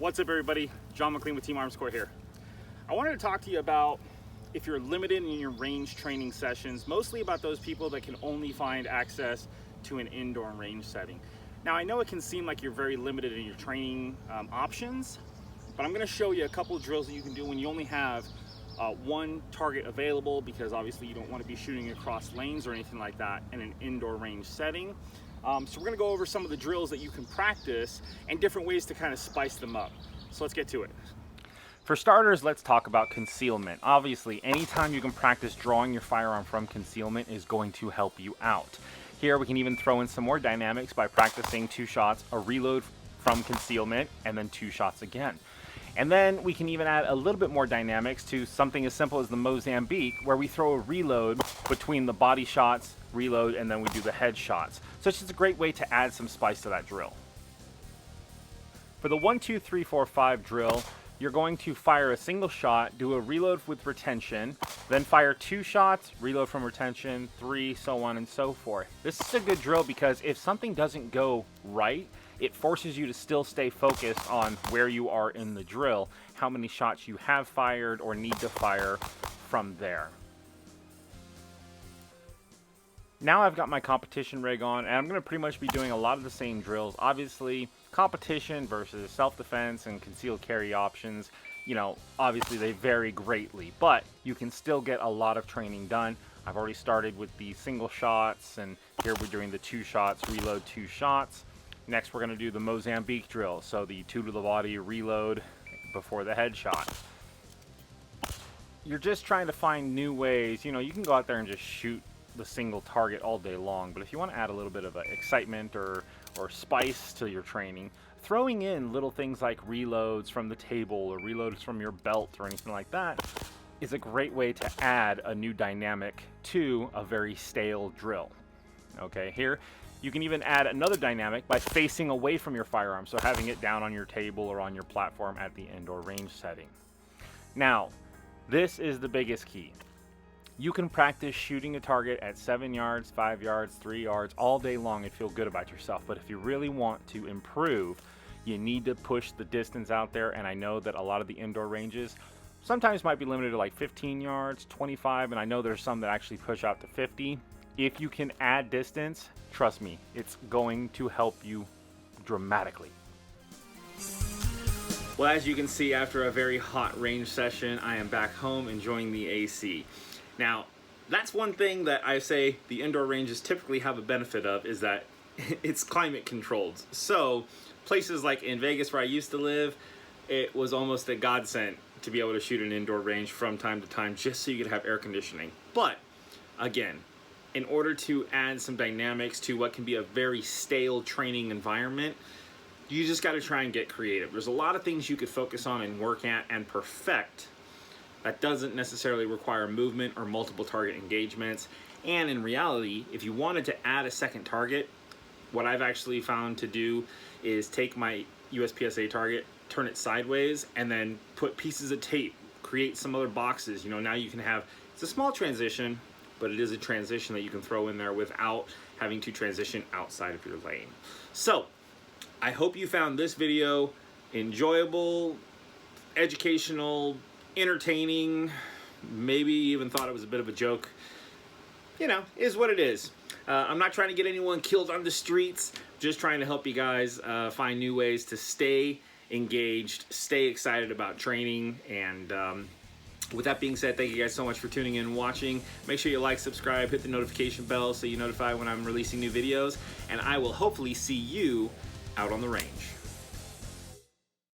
What's up, everybody? John McClain with Team Arms Corps here. I wanted to talk to you about if you're limited in your range training sessions, mostly about those people that can only find access to an indoor range setting. Now, I know it can seem like you're very limited in your training options, but I'm going to show you a couple of drills that you can do when you only have one target available, because obviously you don't want to be shooting across lanes or anything like that in an indoor range setting. So we're going to go over some of the drills that you can practice and different ways to kind of spice them up. So let's get to it. For starters, let's talk about concealment. Obviously, anytime you can practice drawing your firearm from concealment is going to help you out. Here we can even throw in some more dynamics by practicing 2 shots, a reload from concealment, and then 2 shots again. And then we can even add a little bit more dynamics to something as simple as the Mozambique, where we throw a reload between the body shots, reload, and then we do the head shots. So it's just a great way to add some spice to that drill. For the 1, 2, 3, 4, 5 drill, you're going to fire a single shot, do a reload with retention, then fire 2 shots, reload from retention, 3, so on and so forth. This is a good drill because if something doesn't go right, it forces you to still stay focused on where you are in the drill, how many shots you have fired or need to fire from there. Now I've got my competition rig on, and I'm going to pretty much be doing a lot of the same drills. Obviously, competition versus self-defense and concealed carry options, you know, obviously they vary greatly, but you can still get a lot of training done. I've already started with the single shots, and here we're doing the 2 shots, reload 2 shots. Next, we're going to do the Mozambique drill, so the 2 to the body reload before the headshot. You're just trying to find new ways. You know, you can go out there and just shoot the single target all day long, but if you want to add a little bit of excitement or spice to your training, throwing in little things like reloads from the table or reloads from your belt or anything like that is a great way to add a new dynamic to a very stale drill. Okay, here you can even add another dynamic by facing away from your firearm, so having it down on your table or on your platform at the indoor range setting. Now, this is the biggest key. You can practice shooting a target at 7 yards, 5 yards, 3 yards all day long and feel good about yourself, but if you really want to improve, you need to push the distance out there, and I know that a lot of the indoor ranges sometimes might be limited to like 15 yards, 25, and I know there's some that actually push out to 50. If you can add distance, trust me, it's going to help you dramatically. Well, as you can see, after a very hot range session, I am back home enjoying the AC. Now, that's one thing that I say the indoor ranges typically have a benefit of, is that it's climate controlled. So places like in Vegas, where I used to live, it was almost a godsend to be able to shoot an indoor range from time to time, just so you could have air conditioning. But again, in order to add some dynamics to what can be a very stale training environment, you just got to try and get creative. There's a lot of things you could focus on and work at and perfect that doesn't necessarily require movement or multiple target engagements. And in reality, if you wanted to add a second target, what I've actually found to do is take my USPSA target, turn it sideways, and then put pieces of tape, create some other boxes. You know, now you can have, it's a small transition, but it is a transition that you can throw in there without having to transition outside of your lane. So I hope you found this video enjoyable, educational, entertaining, maybe even thought it was a bit of a joke. You know, is what it is. I'm not trying to get anyone killed on the streets, just trying to help you guys find new ways to stay engaged, stay excited about training. And with that being said, thank you guys so much for tuning in and watching. Make sure you like, subscribe, hit the notification bell so you're notified when I'm releasing new videos, and I will hopefully see you out on the range.